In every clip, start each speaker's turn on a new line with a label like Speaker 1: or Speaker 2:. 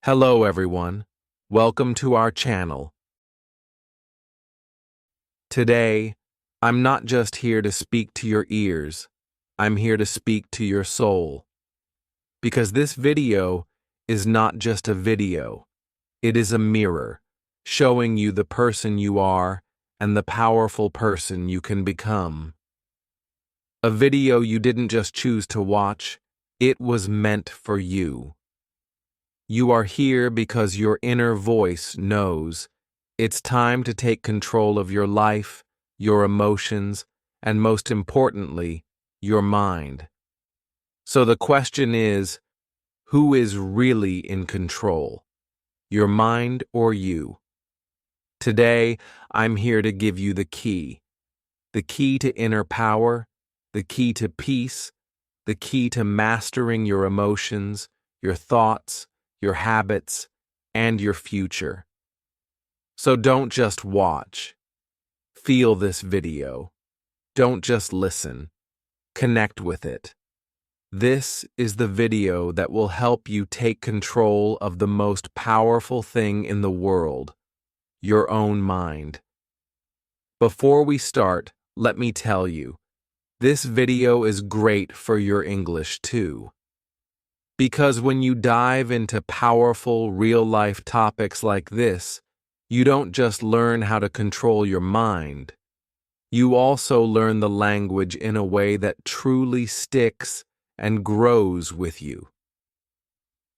Speaker 1: Hello everyone, welcome to our channel. Today, I'm not just here to speak to your ears, I'm here to speak to your soul. Because this video is not just a video, it is a mirror, showing you the person you are and the powerful person you can become. A video you didn't just choose to watch, it was meant for you. You are here because your inner voice knows it's time to take control of your life, your emotions, and most importantly, your mind. So the question is, who is really in control? Your mind or you? Today, I'm here to give you the key to inner power, the key to peace, the key to mastering your emotions, your thoughts, your habits, and your future. So don't just watch. Feel this video. Don't just listen. Connect with it. This is the video that will help you take control of the most powerful thing in the world, your own mind. Before we start, let me tell you, this video is great for your English too. Because when you dive into powerful, real-life topics like this, you don't just learn how to control your mind. You also learn the language in a way that truly sticks and grows with you.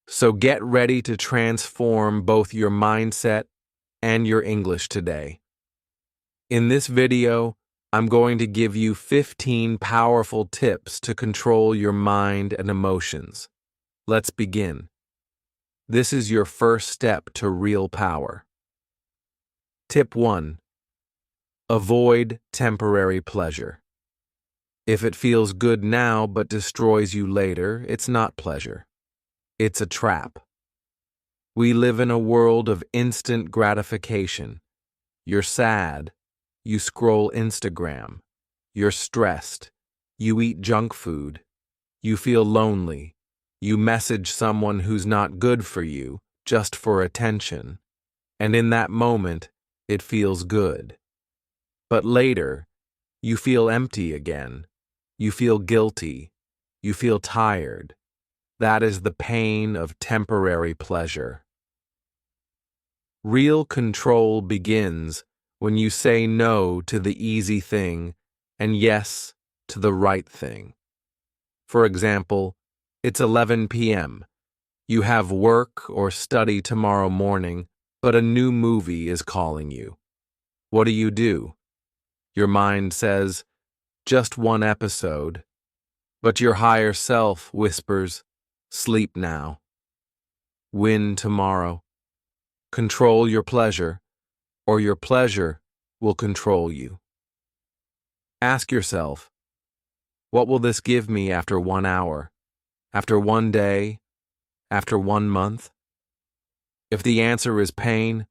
Speaker 1: So get ready to transform both your mindset and your English today. In this video, I'm going to give you 15 powerful tips to control your mind and emotions. Let's begin. This is your first step to real power. Tip 1. Avoid temporary pleasure. If it feels good now but destroys you later, it's not pleasure. It's a trap. We live in a world of instant gratification. You're sad. You scroll Instagram. You're stressed. You eat junk food. You feel lonely. You message someone who's not good for you, just for attention. And in that moment, it feels good. But later, you feel empty again. You feel guilty. You feel tired. That is the pain of temporary pleasure. Real control begins when you say no to the easy thing and yes to the right thing. For example, it's 11 p.m. You have work or study tomorrow morning, but a new movie is calling you. What do? Your mind says, just one episode. But your higher self whispers, sleep now. Win tomorrow. Control your pleasure, or your pleasure will control you. Ask yourself, what will this give me after 1 hour? After 1 day? After 1 month? If the answer is pain,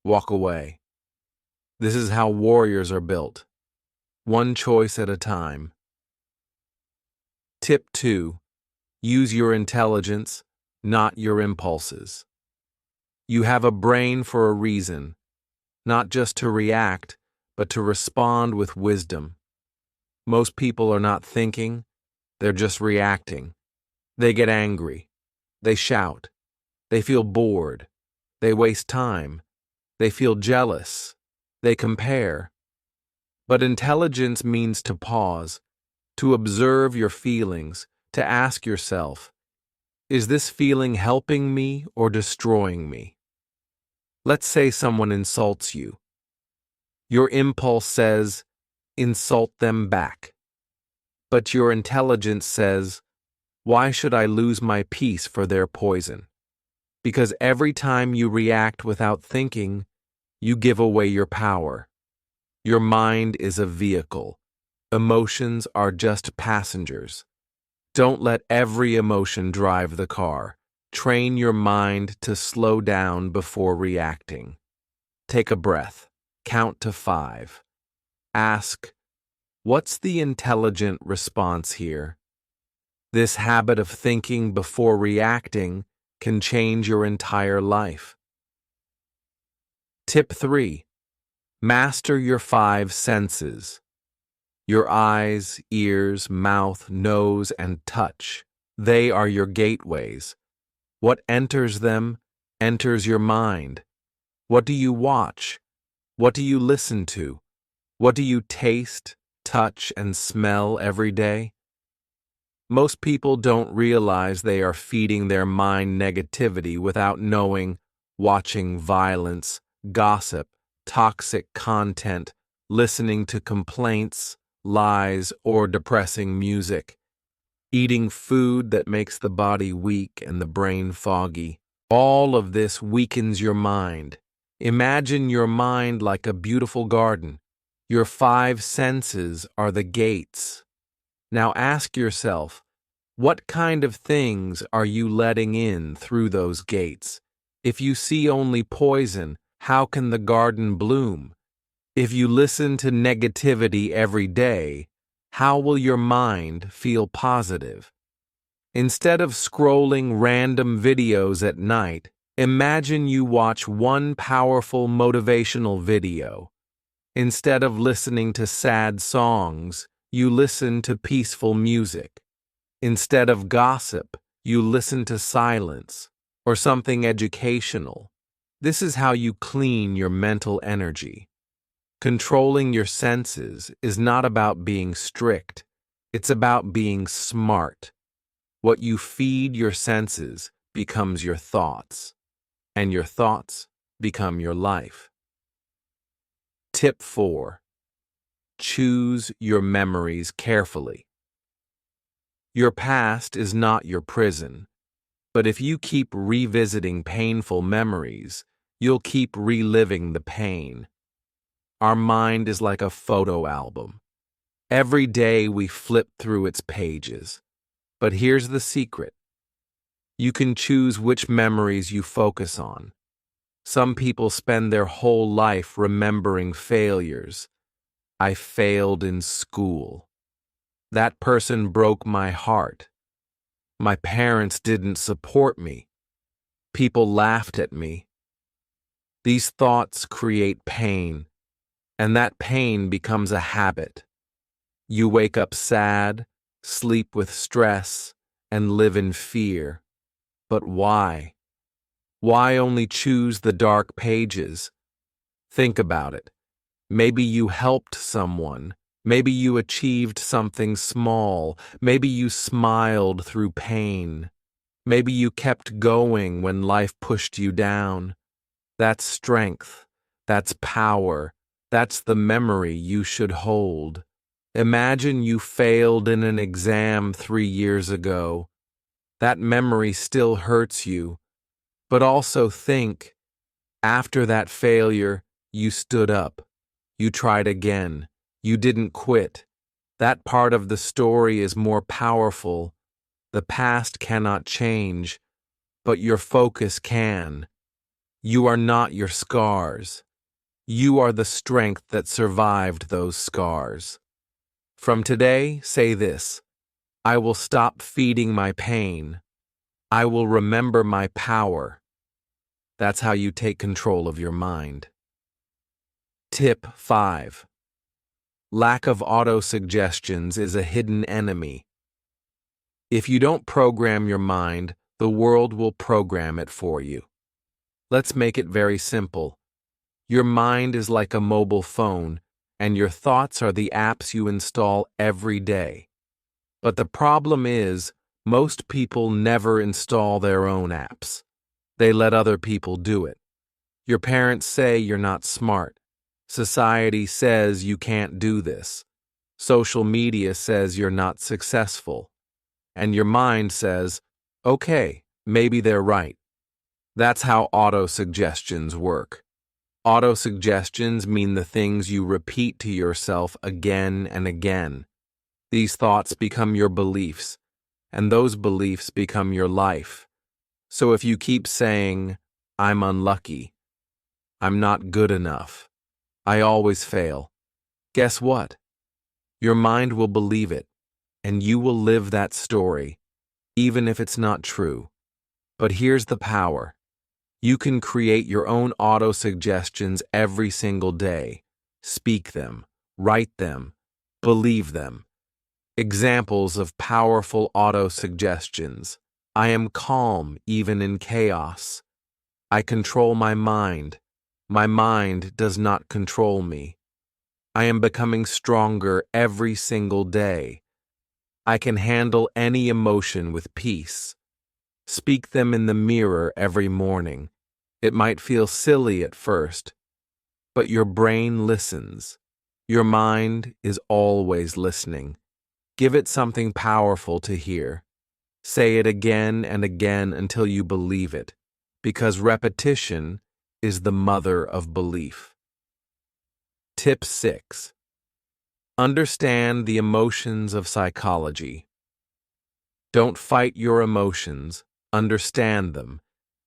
Speaker 1: walk away. This is how warriors are built, one choice at a time. Tip 2. Use your intelligence, not your impulses. You have a brain for a reason, not just to react, but to respond with wisdom. Most people are not thinking, they're just reacting. They get angry. They shout. They feel bored. They waste time. They feel jealous. They compare. But intelligence means to pause, to observe your feelings, to ask yourself, is this feeling helping me or destroying me? Let's say someone insults you. Your impulse says, insult them back. But your intelligence says, why should I lose my peace for their poison? Because every time you react without thinking, you give away your power. Your mind is a vehicle. Emotions are just passengers. Don't let every emotion drive the car. Train your mind to slow down before reacting. Take a breath. Count to 5. Ask, what's the intelligent response here? This habit of thinking before reacting can change your entire life. Tip 3. Master your 5 senses. Your eyes, ears, mouth, nose, and touch. They are your gateways. What enters them enters your mind. What do you watch? What do you listen to? What do you taste, touch, and smell every day? Most people don't realize they are feeding their mind negativity without knowing, watching violence, gossip, toxic content, listening to complaints, lies, or depressing music, eating food that makes the body weak and the brain foggy. All of this weakens your mind. Imagine your mind like a beautiful garden. Your 5 senses are the gates. Now ask yourself, what kind of things are you letting in through those gates? If you see only poison, how can the garden bloom? If you listen to negativity every day, how will your mind feel positive? Instead of scrolling random videos at night, imagine you watch one powerful motivational video. Instead of listening to sad songs, you listen to peaceful music. Instead of gossip, you listen to silence or something educational. This is how you clean your mental energy. Controlling your senses is not about being strict. It's about being smart. What you feed your senses becomes your thoughts, and your thoughts become your life. Tip 4. Choose your memories carefully. Your past is not your prison, but if you keep revisiting painful memories, you'll keep reliving the pain. Our mind is like a photo album. Every day we flip through its pages. But here's the secret. You can choose which memories you focus on. Some people spend their whole life remembering failures. I failed in school. That person broke my heart. My parents didn't support me. People laughed at me. These thoughts create pain, and that pain becomes a habit. You wake up sad, sleep with stress, and live in fear. But why? Why only choose the dark pages? Think about it. Maybe you helped someone. Maybe you achieved something small. Maybe you smiled through pain. Maybe you kept going when life pushed you down. That's strength. That's power. That's the memory you should hold. Imagine you failed in an exam 3 years ago. That memory still hurts you. But also think, after that failure, you stood up. You tried again. You didn't quit. That part of the story is more powerful. The past cannot change, but your focus can. You are not your scars. You are the strength that survived those scars. From today, say this: I will stop feeding my pain. I will remember my power. That's how you take control of your mind. Tip 5. Lack of auto-suggestions is a hidden enemy. If you don't program your mind, the world will program it for you. Let's make it very simple. Your mind is like a mobile phone, and your thoughts are the apps you install every day. But the problem is, most people never install their own apps. They let other people do it. Your parents say you're not smart. Society says you can't do this. Social media says you're not successful. And your mind says, okay, maybe they're right. That's how auto-suggestions work. Auto-suggestions mean the things you repeat to yourself again and again. These thoughts become your beliefs, and those beliefs become your life. So if you keep saying, I'm unlucky, I'm not good enough, I always fail, guess what? Your mind will believe it, and you will live that story, even if it's not true. But here's the power. You can create your own auto-suggestions every single day. Speak them, write them, believe them. Examples of powerful auto-suggestions. I am calm even in chaos. I control my mind. My mind does not control me. I am becoming stronger every single day. I can handle any emotion with peace. Speak them in the mirror every morning. It might feel silly at first, but your brain listens. Your mind is always listening. Give it something powerful to hear. Say it again and again until you believe it, because repetition is the mother of belief. Tip 6. Understand the emotions of psychology. Don't fight your emotions, understand them,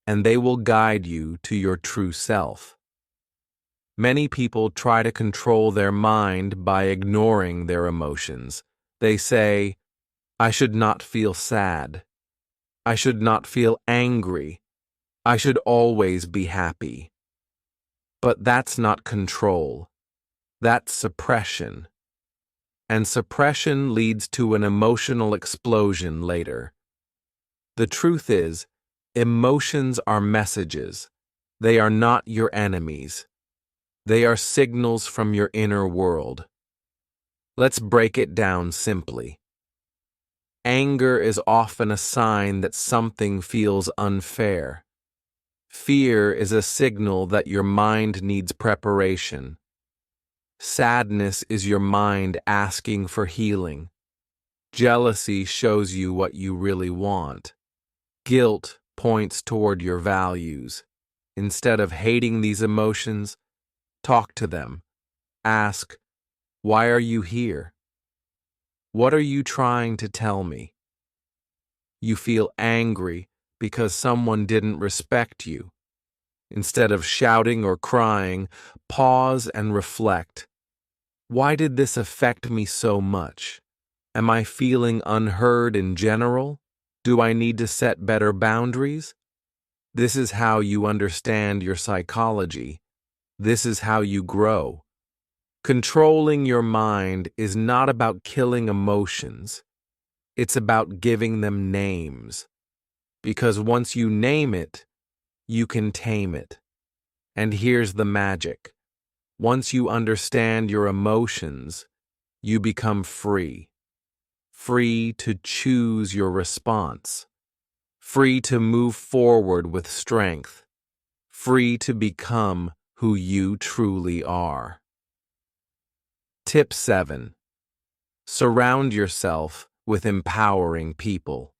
Speaker 1: and they will guide you to your true self. Many people try to control their mind by ignoring their emotions. They say, I should not feel sad. I should not feel angry. I should always be happy. But that's not control. That's suppression. And suppression leads to an emotional explosion later. The truth is, emotions are messages. They are not your enemies. They are signals from your inner world. Let's break it down simply. Anger is often a sign that something feels unfair. Fear is a signal that your mind needs preparation. Sadness is your mind asking for healing. Jealousy shows you what you really want. Guilt points toward your values. Instead of hating these emotions, talk to them. Ask, why are you here? What are you trying to tell me? You feel angry because someone didn't respect you. Instead of shouting or crying, pause and reflect. Why did this affect me so much? Am I feeling unheard in general? Do I need to set better boundaries? This is how you understand your psychology. This is how you grow. Controlling your mind is not about killing emotions. It's about giving them names. Because once you name it, you can tame it. And here's the magic. Once you understand your emotions, you become free. Free to choose your response. Free to move forward with strength. Free to become who you truly are. Tip 7. Surround yourself with empowering people.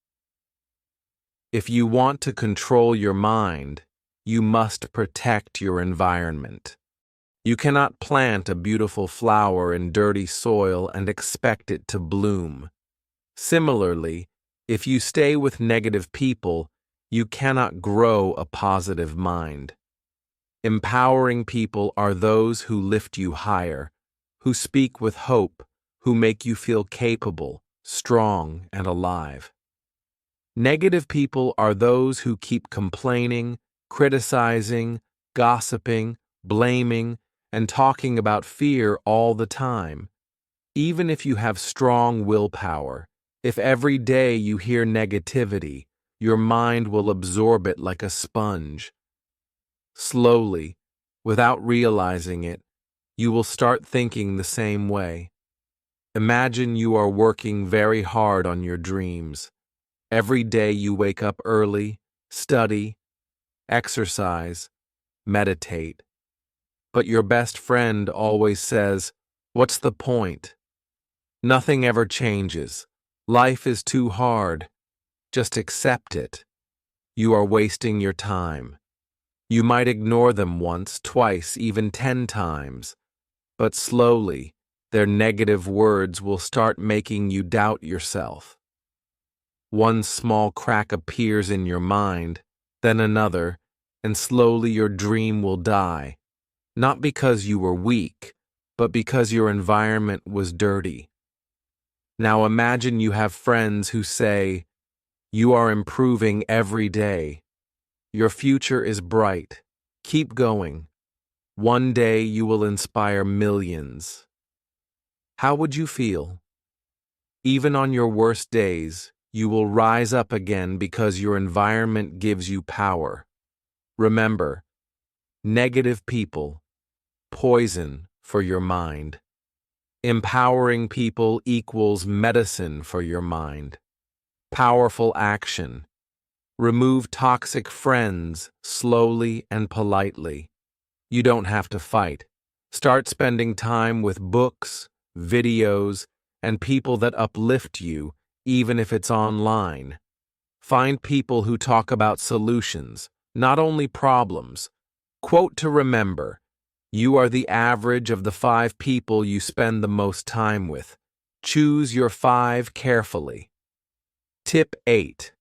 Speaker 1: If you want to control your mind, you must protect your environment. You cannot plant a beautiful flower in dirty soil and expect it to bloom. Similarly, if you stay with negative people, you cannot grow a positive mind. Empowering people are those who lift you higher, who speak with hope, who make you feel capable, strong, and alive. Negative people are those who keep complaining, criticizing, gossiping, blaming, and talking about fear all the time. Even if you have strong willpower, if every day you hear negativity, your mind will absorb it like a sponge. Slowly, without realizing it, you will start thinking the same way. Imagine you are working very hard on your dreams. Every day you wake up early, study, exercise, meditate. But your best friend always says, "What's the point? Nothing ever changes. Life is too hard. Just accept it." You are wasting your time. You might ignore them once, twice, even 10 times. But slowly, their negative words will start making you doubt yourself. One small crack appears in your mind, then another, and slowly your dream will die. Not because you were weak, but because your environment was dirty. Now imagine you have friends who say, "You are improving every day. Your future is bright. Keep going. One day you will inspire millions. How would you feel? Even on your worst days, you will rise up again because your environment gives you power. Remember, negative people, poison for your mind. Empowering people equals medicine for your mind. Powerful action. Remove toxic friends slowly and politely. You don't have to fight. Start spending time with books, videos, and people that uplift you, even if it's online. Find people who talk about solutions, not only problems. Quote to remember: you are the average of the 5 people you spend the most time with. Choose your 5 carefully. Tip 8.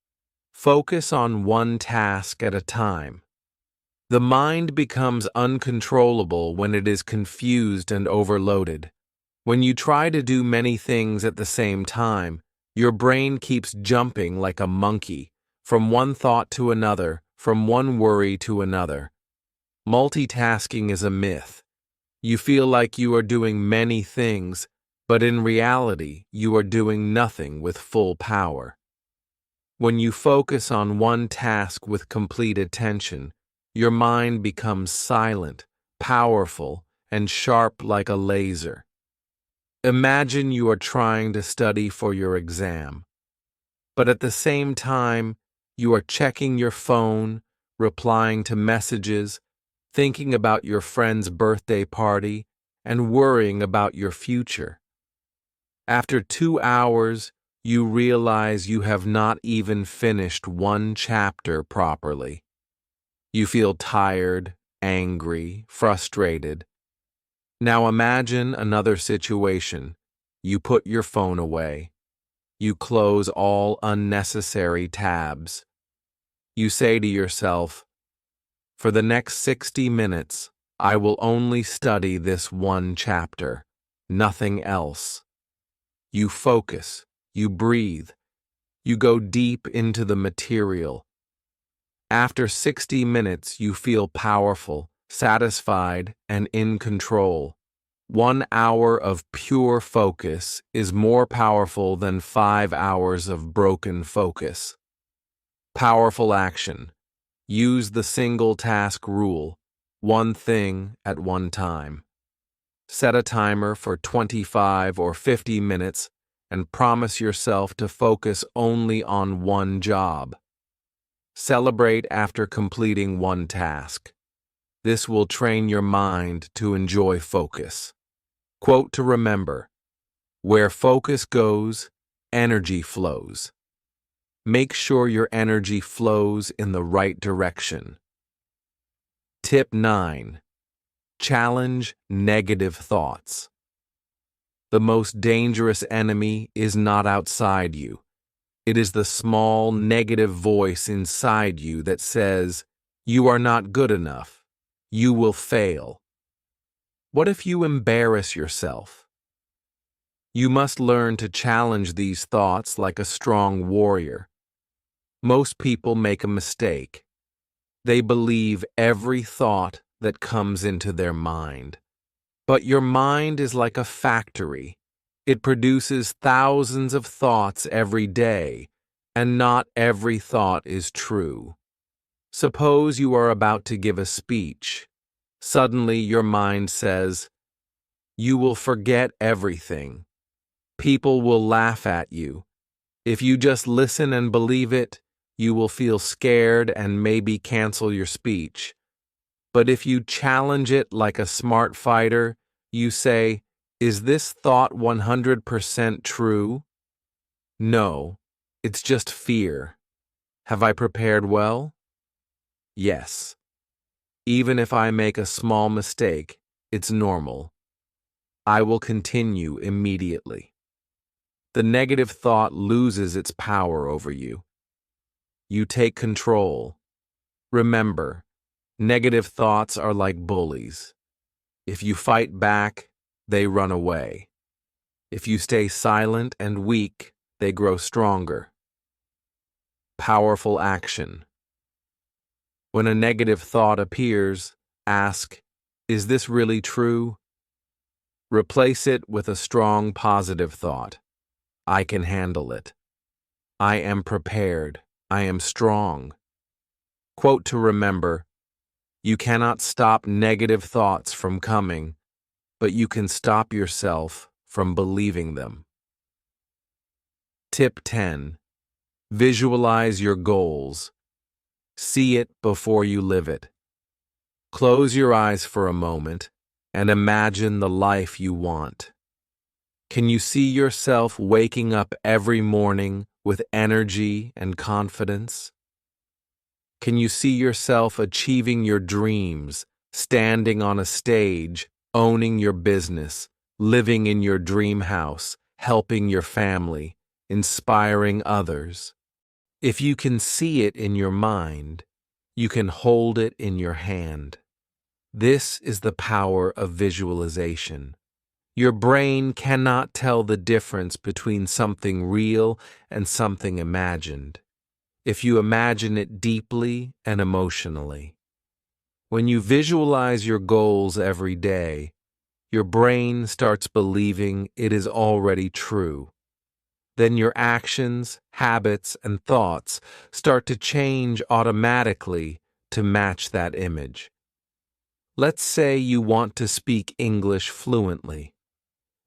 Speaker 1: Focus on one task at a time. The mind becomes uncontrollable when it is confused and overloaded. When you try to do many things at the same time, your brain keeps jumping like a monkey, from one thought to another, from one worry to another. Multitasking is a myth. You feel like you are doing many things, but in reality, you are doing nothing with full power. When you focus on one task with complete attention, your mind becomes silent, powerful, and sharp like a laser. Imagine you are trying to study for your exam, but at the same time, you are checking your phone, replying to messages, thinking about your friend's birthday party, and worrying about your future. After 2 hours, you realize you have not even finished one chapter properly. You feel tired, angry, frustrated. Now imagine another situation. You put your phone away. You close all unnecessary tabs. You say to yourself, "For the next 60 minutes, I will only study this one chapter, nothing else." You focus, you breathe, you go deep into the material. After 60 minutes, you feel powerful, satisfied, and in control. 1 hour of pure focus is more powerful than 5 hours of broken focus. Powerful action. Use the single task rule, one thing at one time. Set a timer for 25 or 50 minutes and promise yourself to focus only on one job. Celebrate after completing one task. This will train your mind to enjoy focus. Quote to remember: where focus goes, energy flows. Make sure your energy flows in the right direction. Tip 9. Challenge negative thoughts. The most dangerous enemy is not outside you. It is the small negative voice inside you that says, "You are not good enough. You will fail." What if you embarrass yourself? You must learn to challenge these thoughts like a strong warrior. Most people make a mistake. They believe every thought that comes into their mind. But your mind is like a factory. It produces thousands of thoughts every day, and not every thought is true. Suppose you are about to give a speech. Suddenly your mind says, "You will forget everything. People will laugh at you. If you just listen and believe it, you will feel scared and maybe cancel your speech." But if you challenge it like a smart fighter, you say, "Is this thought 100% true? No, it's just fear. Have I prepared well? Yes. Even if I make a small mistake, it's normal. I will continue immediately." The negative thought loses its power over you. You take control. Remember, negative thoughts are like bullies. If you fight back, they run away. If you stay silent and weak, they grow stronger. Powerful action. When a negative thought appears, ask, "Is this really true?" Replace it with a strong positive thought. "I can handle it. I am prepared. I am strong." Quote to remember, "You cannot stop negative thoughts from coming, but you can stop yourself from believing them." Tip 10. Visualize your goals. See it before you live it. Close your eyes for a moment and imagine the life you want. Can you see yourself waking up every morning with energy and confidence? Can you see yourself achieving your dreams, standing on a stage, owning your business, living in your dream house, helping your family, inspiring others? If you can see it in your mind, you can hold it in your hand. This is the power of visualization. Your brain cannot tell the difference between something real and something imagined, if you imagine it deeply and emotionally. When you visualize your goals every day, your brain starts believing it is already true. Then your actions, habits, and thoughts start to change automatically to match that image. Let's say you want to speak English fluently.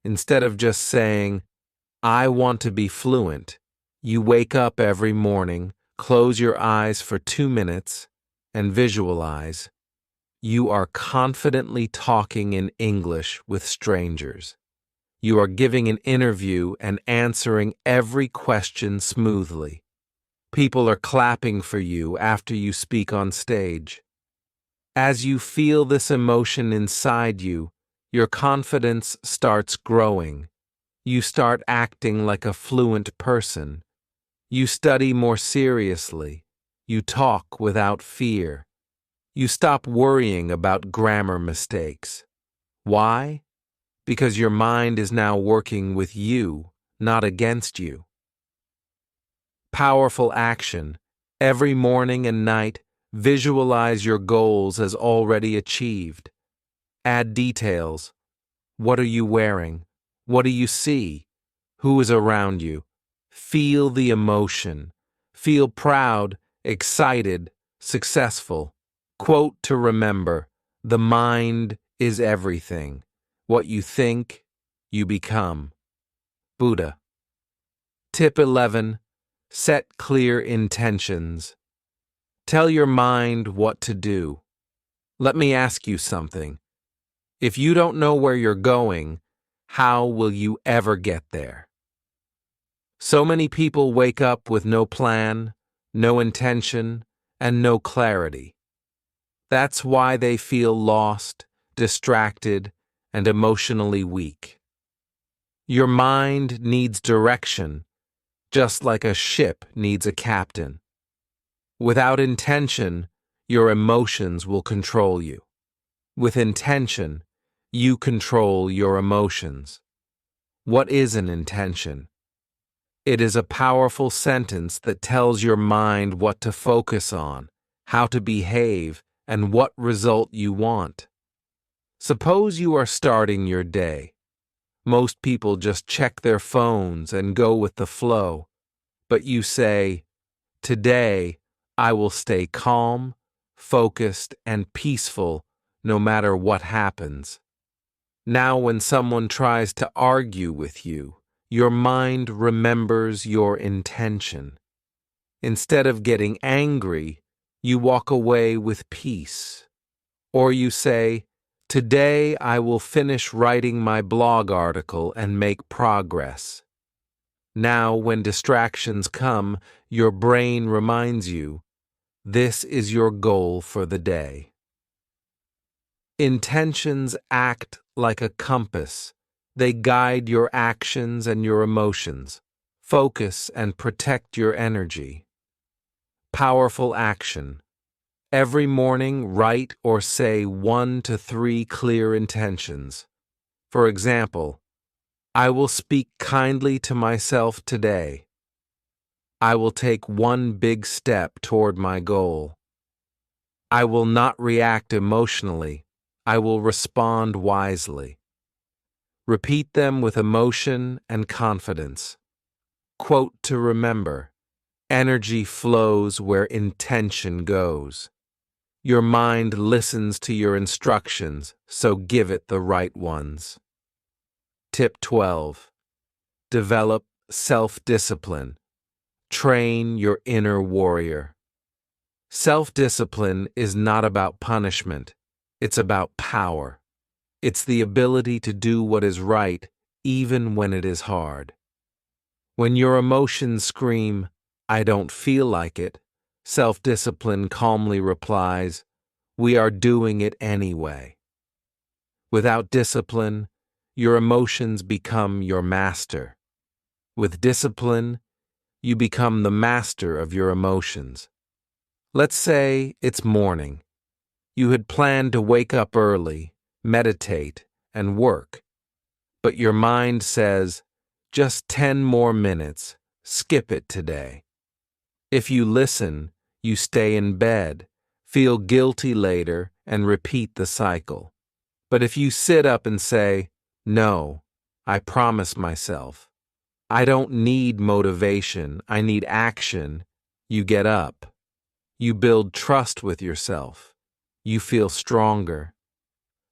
Speaker 1: Instead of just saying, "I want to be fluent," you wake up every morning, close your eyes for 2 minutes, and visualize. You are confidently talking in English with strangers. You are giving an interview and answering every question smoothly. People are clapping for you after you speak on stage. As you feel this emotion inside you, your confidence starts growing. You start acting like a fluent person. You study more seriously. You talk without fear. You stop worrying about grammar mistakes. Why? Because your mind is now working with you, not against you. Powerful action. Every morning and night, visualize your goals as already achieved. Add details. What are you wearing? What do you see? Who is around you? Feel the emotion. Feel proud, excited, successful. Quote to remember, "The mind is everything. What you think, you become." Buddha. Tip 11. Set clear intentions. Tell your mind what to do. Let me ask you something. If you don't know where you're going, how will you ever get there? So many people wake up with no plan, no intention, and no clarity. That's why they feel lost, distracted, and emotionally weak. Your mind needs direction, just like a ship needs a captain. Without intention, your emotions will control you. With intention, you control your emotions. What is an intention? It is a powerful sentence that tells your mind what to focus on, how to behave, and what result you want. Suppose you are starting your day. Most people just check their phones and go with the flow. But you say, "Today, I will stay calm, focused, and peaceful no matter what happens." Now, when someone tries to argue with you, your mind remembers your intention. Instead of getting angry, you walk away with peace. Or you say, "Today I will finish writing my blog article and make progress." Now, when distractions come, your brain reminds you, this is your goal for the day. Intentions act like a compass. They guide your actions and your emotions, focus and protect your energy. Powerful action. Every morning, write or say 1 to 3 clear intentions. For example, I will speak kindly to myself today. I will take one big step toward my goal. I will not react emotionally. I will respond wisely. Repeat them with emotion and confidence. Quote to remember: energy flows where intention goes. Your mind listens to your instructions, so give it the right ones. Tip 12. Develop self-discipline. Train your inner warrior. Self-discipline is not about punishment. It's about power. It's the ability to do what is right, even when it is hard. When your emotions scream, "I don't feel like it," self-discipline calmly replies, "We are doing it anyway." Without discipline, your emotions become your master. With discipline, you become the master of your emotions. Let's say it's morning. You had planned to wake up early, meditate, and work. But your mind says, just 10 more minutes, skip it today. If you listen, you stay in bed, feel guilty later, and repeat the cycle. But if you sit up and say, "No, I promise myself, I don't need motivation, I need action," you get up. You build trust with yourself. You feel stronger.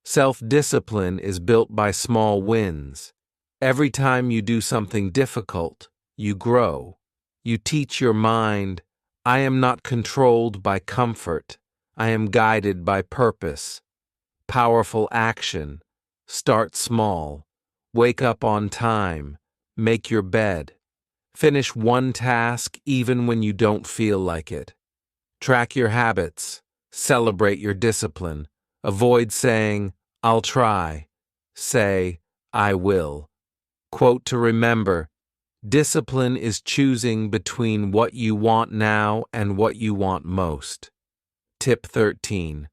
Speaker 1: Self-discipline is built by small wins. Every time you do something difficult, you grow. You teach your mind, "I am not controlled by comfort. I am guided by purpose." Powerful action. Start small. Wake up on time. Make your bed. Finish one task even when you don't feel like it. Track your habits. Celebrate your discipline. Avoid saying, "I'll try." Say, "I will." Quote to remember: discipline is choosing between what you want now and what you want most. Tip 13.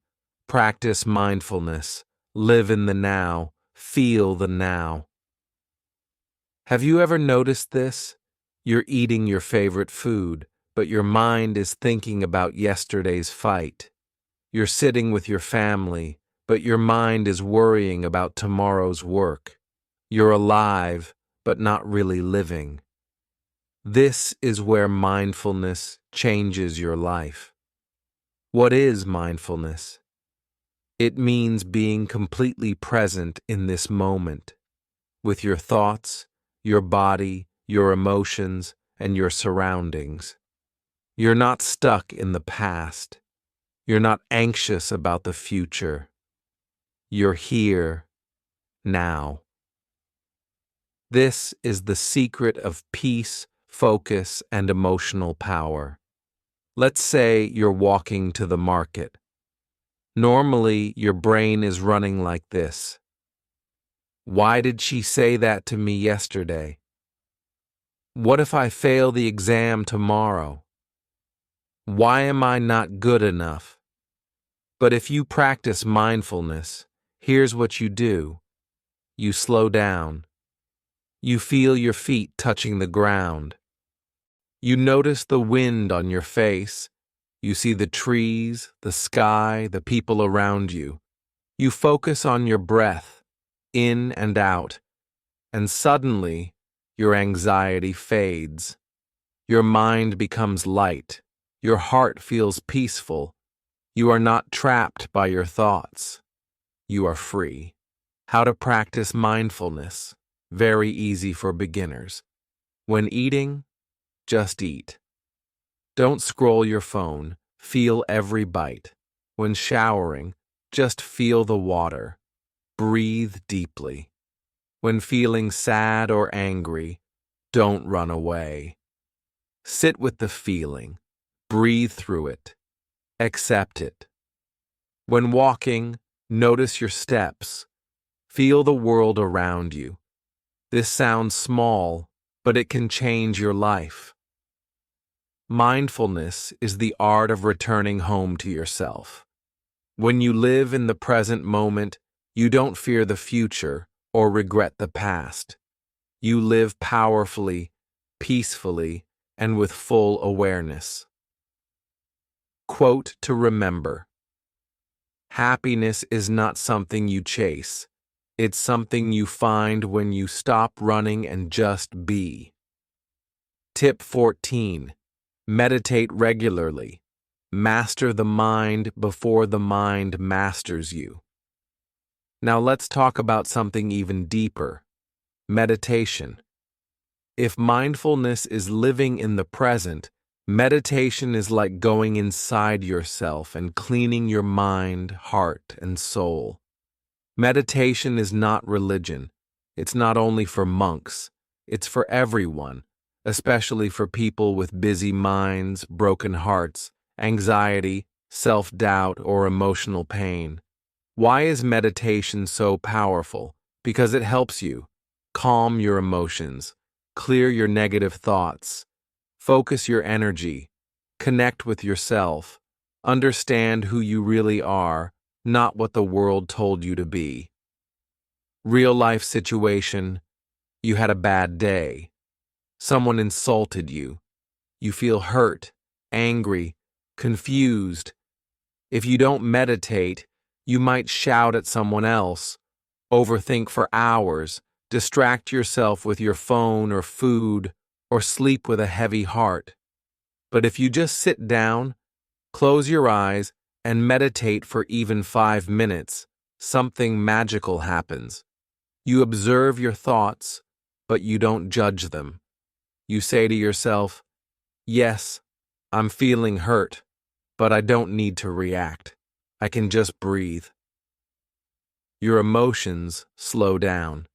Speaker 1: Practice mindfulness. Live in the now. Feel the now. Have you ever noticed this? You're eating your favorite food, but your mind is thinking about yesterday's fight. You're sitting with your family, but your mind is worrying about tomorrow's work. You're alive, but not really living. This is where mindfulness changes your life. What is mindfulness? It means being completely present in this moment, with your thoughts, your body, your emotions, and your surroundings. You're not stuck in the past. You're not anxious about the future. You're here, now. This is the secret of peace, focus, and emotional power. Let's say you're walking to the market. Normally, your brain is running like this. Why did she say that to me yesterday? What if I fail the exam tomorrow? Why am I not good enough? But if you practice mindfulness, here's what you do. You slow down. You feel your feet touching the ground. You notice the wind on your face. You see the trees, the sky, the people around you. You focus on your breath, in and out, and suddenly your anxiety fades. Your mind becomes light. Your heart feels peaceful. You are not trapped by your thoughts. You are free. How to practice mindfulness. Very easy for beginners. When eating, just eat. Don't scroll your phone. Feel every bite. When showering, just feel the water. Breathe deeply. When feeling sad or angry, don't run away. Sit with the feeling. Breathe through it. Accept it. When walking, notice your steps. Feel the world around you. This sounds small, but it can change your life. Mindfulness is the art of returning home to yourself. When you live in the present moment, you don't fear the future or regret the past. You live powerfully, peacefully, and with full awareness. Quote to remember: Happiness is not something you chase. It's something you find when you stop running and just be. Tip 14. Meditate regularly. Master the mind before the mind masters you. Now let's talk about something even deeper. Meditation. If mindfulness is living in the present, meditation is like going inside yourself and cleaning your mind, heart, and soul. Meditation is not religion. It's not only for monks. It's for everyone, especially for people with busy minds, broken hearts, anxiety, self-doubt, or emotional pain. Why is meditation so powerful? Because it helps you calm your emotions, clear your negative thoughts, focus your energy, connect with yourself, understand who you really are, not what the world told you to be. Real life situation, you had a bad day. Someone insulted you. You feel hurt, angry, confused. If you don't meditate, you might shout at someone else, overthink for hours, distract yourself with your phone or food, or sleep with a heavy heart. But if you just sit down, close your eyes, and meditate for even 5 minutes, something magical happens. You observe your thoughts, but you don't judge them. You say to yourself, yes, I'm feeling hurt, but I don't need to react. I can just breathe. Your emotions slow down.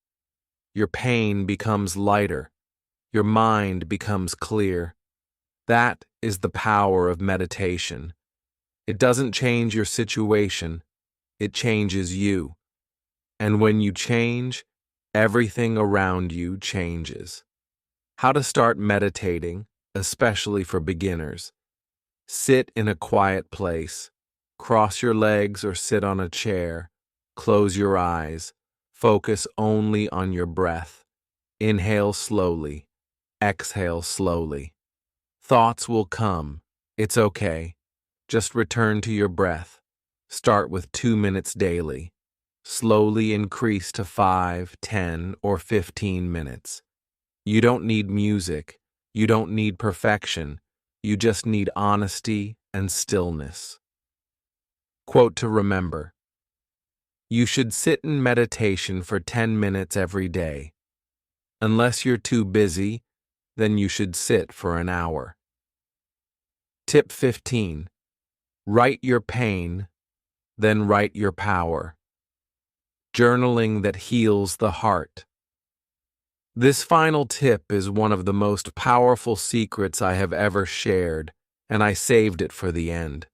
Speaker 1: Your pain becomes lighter. Your mind becomes clear. That is the power of meditation. It doesn't change your situation. It changes you. And when you change, everything around you changes. How to start meditating, especially for beginners. Sit in a quiet place. Cross your legs or sit on a chair. Close your eyes. Focus only on your breath. Inhale slowly. Exhale slowly. Thoughts will come. It's okay. Just return to your breath. Start with 2 minutes daily. Slowly increase to 5, 10, or 15 minutes. You don't need music. You don't need perfection. You just need honesty and stillness. Quote to remember. You should sit in meditation for 10 minutes every day. Unless you're too busy, then you should sit for an hour. Tip 15. Write your pain, then write your power. Journaling that heals the heart. This final tip is one of the most powerful secrets I have ever shared, and I saved it for the end.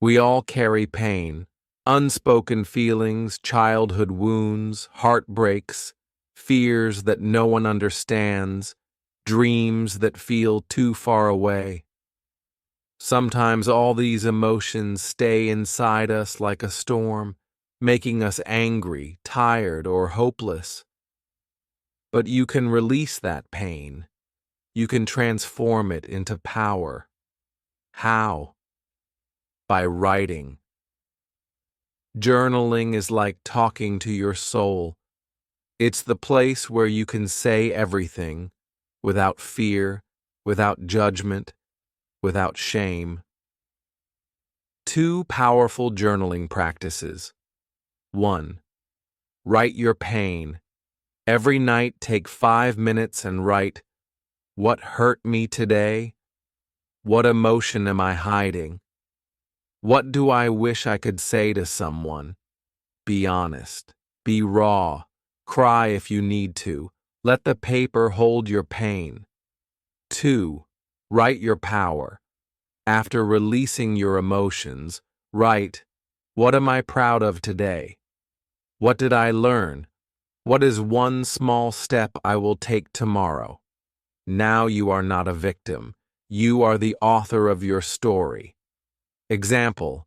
Speaker 1: We all carry pain, unspoken feelings, childhood wounds, heartbreaks, fears that no one understands, dreams that feel too far away. Sometimes all these emotions stay inside us like a storm, making us angry, tired, or hopeless. But you can release that pain. You can transform it into power. How? By writing. Journaling is like talking to your soul. It's the place where you can say everything without fear, without judgment, without shame. 2 powerful journaling practices. 1. Write your pain. Every night take 5 minutes and write, what hurt me today? What emotion am I hiding? What do I wish I could say to someone? Be honest. Be raw. Cry if you need to. Let the paper hold your pain. 2. Write your power. After releasing your emotions, write, what am I proud of today? What did I learn? What is one small step I will take tomorrow? Now you are not a victim. You are the author of your story. Example,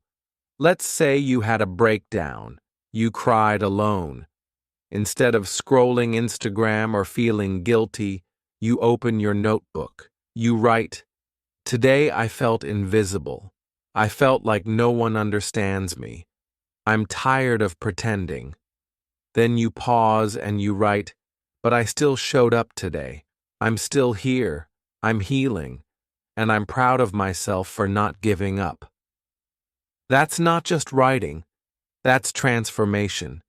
Speaker 1: let's say you had a breakdown. You cried alone. Instead of scrolling Instagram or feeling guilty, you open your notebook. You write, today I felt invisible. I felt like no one understands me. I'm tired of pretending. Then you pause and you write, but I still showed up today. I'm still here. I'm healing. And I'm proud of myself for not giving up. That's not just writing. That's transformation.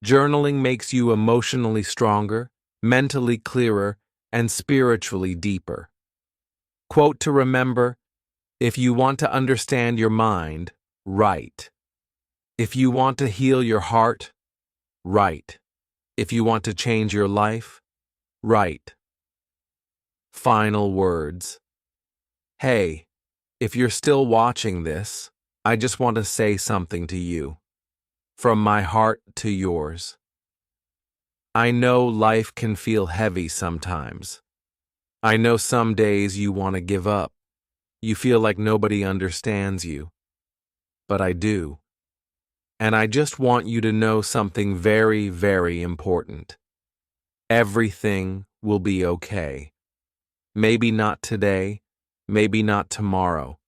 Speaker 1: Journaling makes you emotionally stronger, mentally clearer, and spiritually deeper. Quote to remember: if you want to understand your mind, write. If you want to heal your heart, write. If you want to change your life, write. Final words. Hey, if you're still watching this, I just want to say something to you. From my heart to yours. I know life can feel heavy sometimes. I know some days you want to give up. You feel like nobody understands you. But I do. And I just want you to know something very, very important. Everything will be okay. Maybe not today, maybe not tomorrow,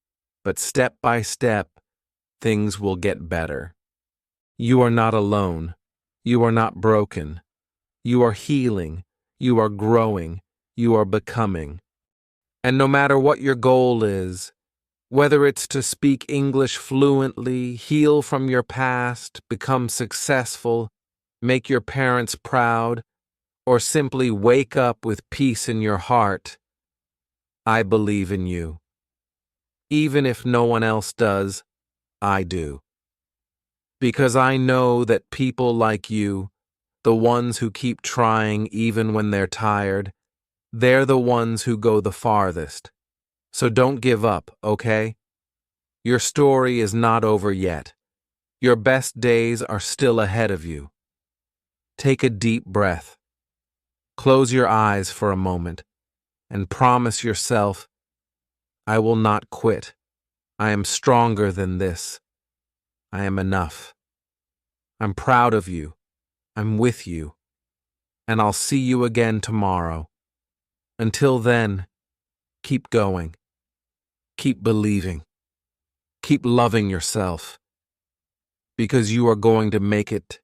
Speaker 1: but step by step, things will get better. You are not alone. You are not broken. You are healing. You are growing. You are becoming. And no matter what your goal is, whether it's to speak English fluently, heal from your past, become successful, make your parents proud, or simply wake up with peace in your heart, I believe in you. Even if no one else does, I do. Because I know that people like you, the ones who keep trying even when they're tired, they're the ones who go the farthest. So don't give up, okay? Your story is not over yet. Your best days are still ahead of you. Take a deep breath. Close your eyes for a moment and promise yourself, I will not quit. I am stronger than this. I am enough. I'm proud of you. I'm with you. And I'll see you again tomorrow. Until then, keep going. Keep believing. Keep loving yourself. Because you are going to make it